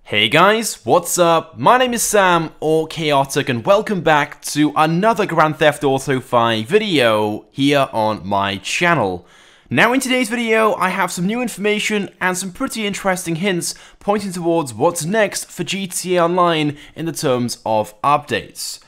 Hey guys, what's up? My name is Sam, or Chaotic, and welcome back to another Grand Theft Auto 5 video here on my channel. Now in today's video, I have some new information and some pretty interesting hints pointing towards what's next for GTA Online in the terms of updates.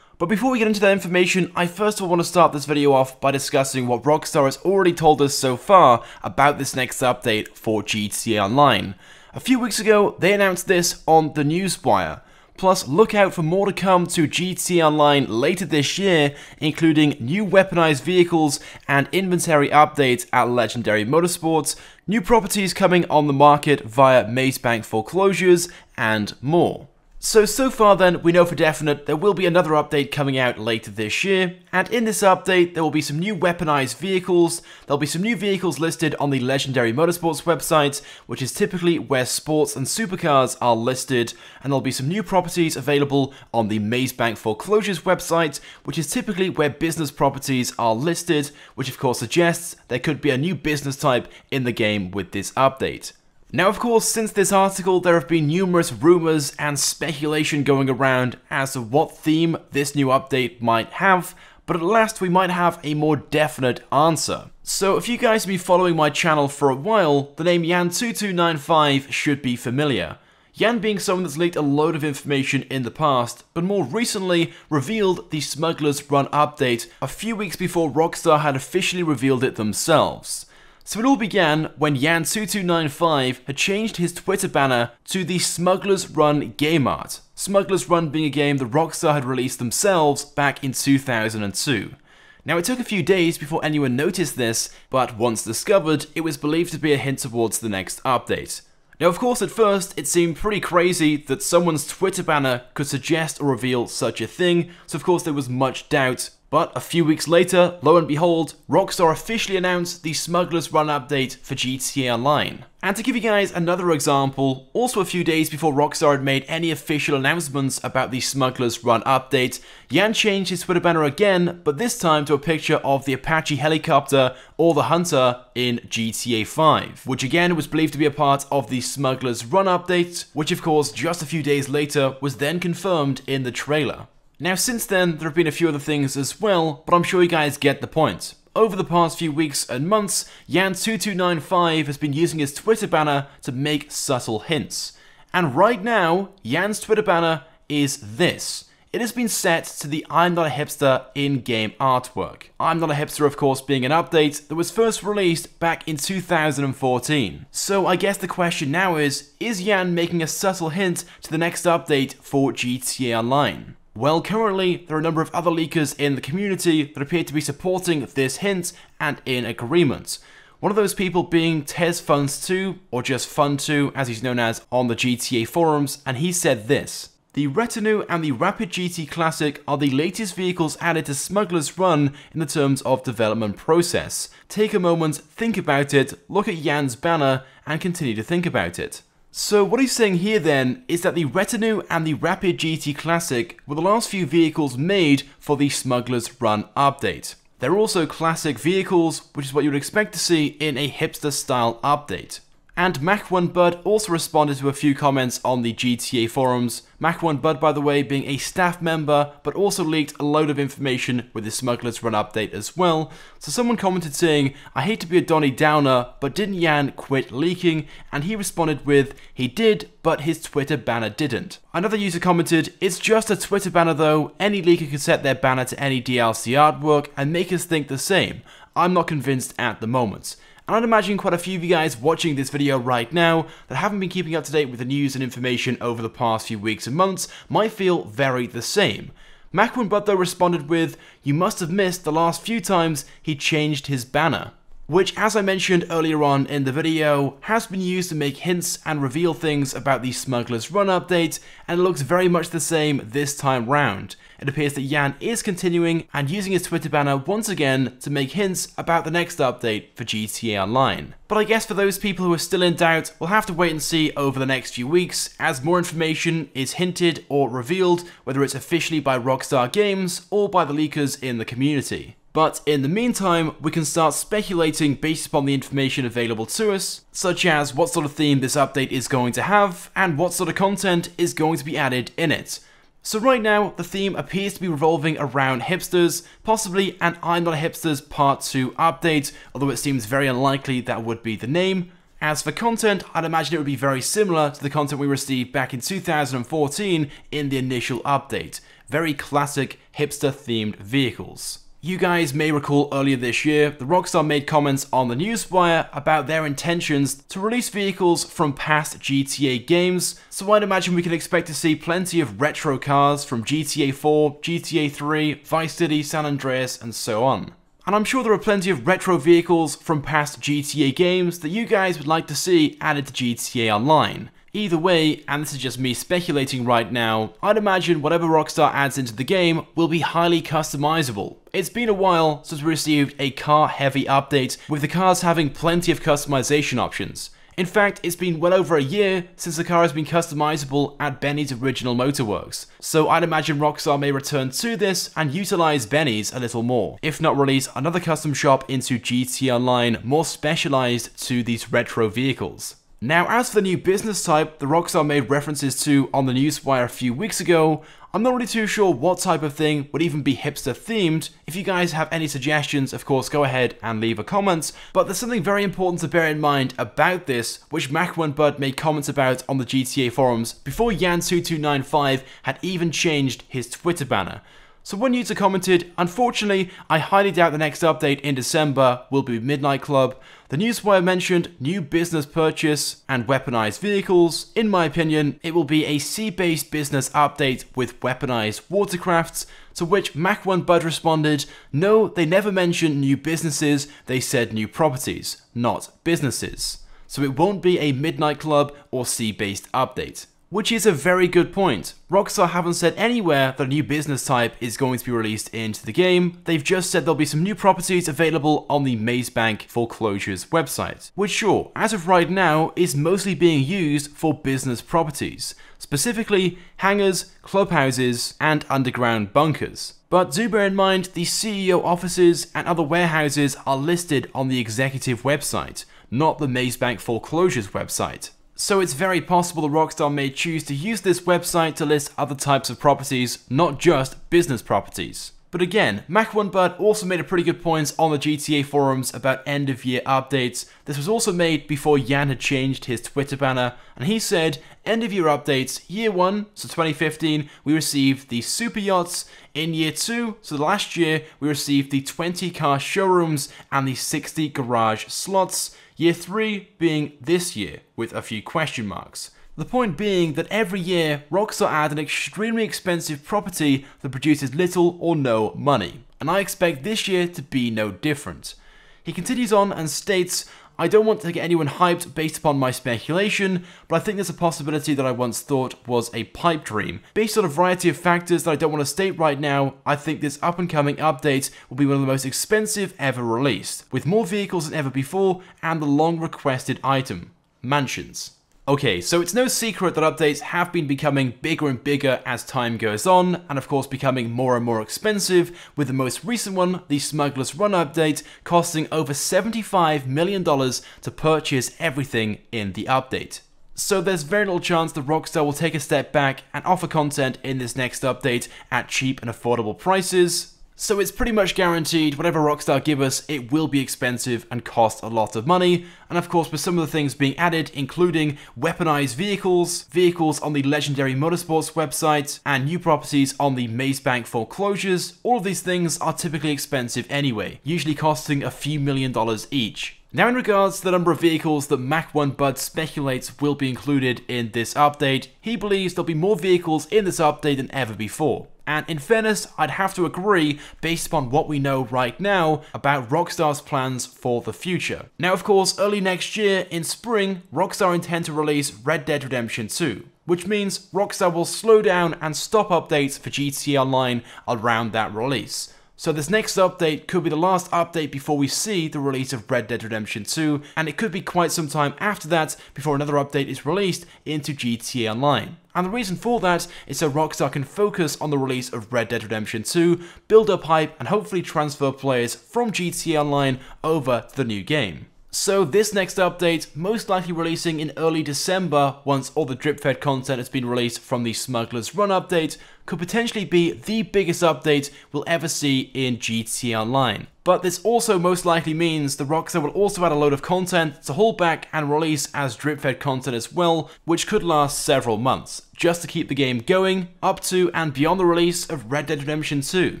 But before we get into that information, I first of all want to start this video off by discussing what Rockstar has already told us so far about this next update for GTA Online. A few weeks ago, they announced this on the Newswire. Plus, look out for more to come to GTA Online later this year, including new weaponized vehicles and inventory updates at Legendary Motorsports, new properties coming on the market via Maze Bank foreclosures, and more. So far then, we know for definite there will be another update coming out later this year, and in this update there will be some new weaponized vehicles, there'll be some new vehicles listed on the Legendary Motorsports website, which is typically where sports and supercars are listed, and there'll be some new properties available on the Maze Bank Foreclosures website, which is typically where business properties are listed, which of course suggests there could be a new business type in the game with this update. Now of course, since this article, there have been numerous rumors and speculation going around as to what theme this new update might have, but at last we might have a more definite answer. So if you guys have been following my channel for a while, the name Yan2295 should be familiar. Yan being someone that's leaked a load of information in the past, but more recently revealed the Smuggler's Run update a few weeks before Rockstar had officially revealed it themselves. So it all began when Yan2295 had changed his Twitter banner to the Smuggler's Run game art. Smuggler's Run being a game that Rockstar had released themselves back in 2002. Now it took a few days before anyone noticed this, but once discovered, it was believed to be a hint towards the next update. Now of course at first it seemed pretty crazy that someone's Twitter banner could suggest or reveal such a thing, so of course there was much doubt. But a few weeks later, lo and behold, Rockstar officially announced the Smuggler's Run update for GTA Online. And to give you guys another example, also a few days before Rockstar had made any official announcements about the Smuggler's Run update, Yan changed his Twitter banner again, but this time to a picture of the Apache helicopter or the Hunter in GTA 5, which again was believed to be a part of the Smuggler's Run update, which of course just a few days later was then confirmed in the trailer. Now since then, there have been a few other things as well, but I'm sure you guys get the point. Over the past few weeks and months, Yan2295 has been using his Twitter banner to make subtle hints. And right now, Yan's Twitter banner is this. It has been set to the I'm Not a Hipster in-game artwork. I'm Not a Hipster of course being an update that was first released back in 2014. So I guess the question now is Yan making a subtle hint to the next update for GTA Online? Well, currently, there are a number of other leakers in the community that appear to be supporting this hint and in agreement. One of those people being TezFuns2, or just Fun2 as he's known as on the GTA forums, and he said this. The Retinue and the Rapid GT Classic are the latest vehicles added to Smuggler's Run in the terms of development process. Take a moment, think about it, look at Yan's banner, and continue to think about it. So what he's saying here then is that the Retinue and the Rapid GT Classic were the last few vehicles made for the Smuggler's Run update. They're also classic vehicles, which is what you would expect to see in a hipster style update. And Mach1Bud also responded to a few comments on the GTA forums. Mach1Bud, by the way, being a staff member, but also leaked a load of information with the Smuggler's Run update as well. So someone commented saying, I hate to be a Donnie Downer, but didn't Yan quit leaking? And he responded with, he did, but his Twitter banner didn't. Another user commented, it's just a Twitter banner though, any leaker could set their banner to any DLC artwork and make us think the same. I'm not convinced at the moment. And I'd imagine quite a few of you guys watching this video right now that haven't been keeping up to date with the news and information over the past few weeks and months might feel very the same. Mach1Bud though responded with, you must have missed the last few times he changed his banner. Which, as I mentioned earlier on in the video, has been used to make hints and reveal things about the Smuggler's Run update, and it looks very much the same this time round. It appears that Yan is continuing and using his Twitter banner once again to make hints about the next update for GTA Online. But I guess for those people who are still in doubt, we'll have to wait and see over the next few weeks as more information is hinted or revealed, whether it's officially by Rockstar Games or by the leakers in the community. But in the meantime, we can start speculating based upon the information available to us, such as what sort of theme this update is going to have, and what sort of content is going to be added in it. So right now, the theme appears to be revolving around hipsters, possibly an I'm Not a Hipsters Part 2 update, although it seems very unlikely that would be the name. As for content, I'd imagine it would be very similar to the content we received back in 2014 in the initial update. Very classic hipster-themed vehicles. You guys may recall earlier this year, the Rockstar made comments on the Newswire about their intentions to release vehicles from past GTA games, so I'd imagine we can expect to see plenty of retro cars from GTA 4, GTA 3, Vice City, San Andreas, and so on. And I'm sure there are plenty of retro vehicles from past GTA games that you guys would like to see added to GTA Online. Either way, and this is just me speculating right now, I'd imagine whatever Rockstar adds into the game will be highly customizable. It's been a while since we received a car-heavy update, with the cars having plenty of customization options. In fact, it's been well over a year since the car has been customizable at Benny's original Motorworks, so I'd imagine Rockstar may return to this and utilize Benny's a little more, if not release another custom shop into GTA Online more specialized to these retro vehicles. Now, as for the new business type the Rockstar made references to on the Newswire a few weeks ago, I'm not really too sure what type of thing would even be hipster themed. If you guys have any suggestions, of course, go ahead and leave a comment. But there's something very important to bear in mind about this, which Mac1Bud made comments about on the GTA forums before Yan2295 had even changed his Twitter banner. So one user commented, "Unfortunately, I highly doubt the next update in December will be Midnight Club. The Newswire mentioned new business purchase and weaponized vehicles. In my opinion, it will be a sea-based business update with weaponized watercrafts," to which Mac1Bud responded, "No, they never mentioned new businesses, they said new properties, not businesses. So it won't be a Midnight Club or sea-based update." Which is a very good point. Rockstar haven't said anywhere that a new business type is going to be released into the game. They've just said there'll be some new properties available on the Maze Bank Foreclosures website, which sure, as of right now, is mostly being used for business properties, specifically hangars, clubhouses, and underground bunkers. But do bear in mind, the CEO offices and other warehouses are listed on the executive website, not the Maze Bank Foreclosures website. So it's very possible the Rockstar may choose to use this website to list other types of properties, not just business properties. But again, Mac1Bud also made a pretty good point on the GTA forums about end-of-year updates. This was also made before Yan had changed his Twitter banner, and he said, "End-of-year updates, year 1, so 2015, we received the super yachts. In year 2, so last year, we received the 20 car showrooms and the 60 garage slots. Year 3 being this year, with a few question marks." The point being that every year, Rockstar add an extremely expensive property that produces little or no money, and I expect this year to be no different. He continues on and states, "I don't want to get anyone hyped based upon my speculation, but I think there's a possibility that I once thought was a pipe dream. Based on a variety of factors that I don't want to state right now, I think this up-and-coming update will be one of the most expensive ever released, with more vehicles than ever before and the long-requested item, mansions." Okay, so it's no secret that updates have been becoming bigger and bigger as time goes on, and of course becoming more and more expensive, with the most recent one, the Smuggler's Run update, costing over $75 million to purchase everything in the update. So there's very little chance that Rockstar will take a step back and offer content in this next update at cheap and affordable prices. So it's pretty much guaranteed whatever Rockstar give us, it will be expensive and cost a lot of money. And of course, with some of the things being added, including weaponized vehicles, vehicles on the Legendary Motorsports website, and new properties on the Maze Bank Foreclosures, all of these things are typically expensive anyway, usually costing a few $1,000,000 each. Now in regards to the number of vehicles that Mac1Bud speculates will be included in this update, he believes there'll be more vehicles in this update than ever before. And in fairness, I'd have to agree based upon what we know right now about Rockstar's plans for the future. Now of course, early next year, in spring, Rockstar intend to release Red Dead Redemption 2, which means Rockstar will slow down and stop updates for GTA Online around that release. So this next update could be the last update before we see the release of Red Dead Redemption 2, and it could be quite some time after that before another update is released into GTA Online. And the reason for that is so Rockstar can focus on the release of Red Dead Redemption 2, build up hype, and hopefully transfer players from GTA Online over to the new game. So this next update, most likely releasing in early December once all the drip-fed content has been released from the Smuggler's Run update, could potentially be the biggest update we'll ever see in GTA Online. But this also most likely means the Rockstar will also add a load of content to hold back and release as drip-fed content as well, which could last several months, just to keep the game going up to and beyond the release of Red Dead Redemption 2.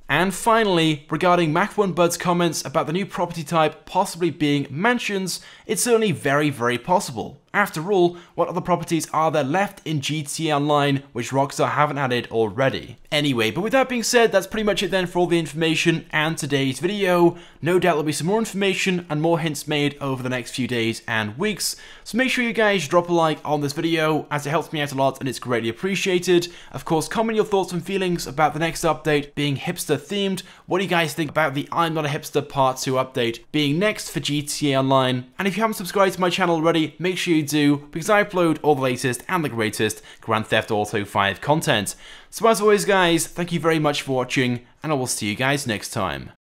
And finally, regarding Mach1Bud's comments about the new property type possibly being mansions, it's certainly very possible. After all, what other properties are there left in GTA Online which Rockstar haven't added already? Anyway, but with that being said, that's pretty much it then for all the information and today's video. No doubt there'll be some more information and more hints made over the next few days and weeks, so make sure you guys drop a like on this video as it helps me out a lot and it's greatly appreciated. Of course, comment your thoughts and feelings about the next update being hipster themed. What do you guys think about the I'm Not a Hipster Part 2 update being next for GTA Online? And if you haven't subscribed to my channel already, make sure you do, because I upload all the latest and the greatest Grand Theft Auto 5 content. So as always guys, thank you very much for watching, and I will see you guys next time.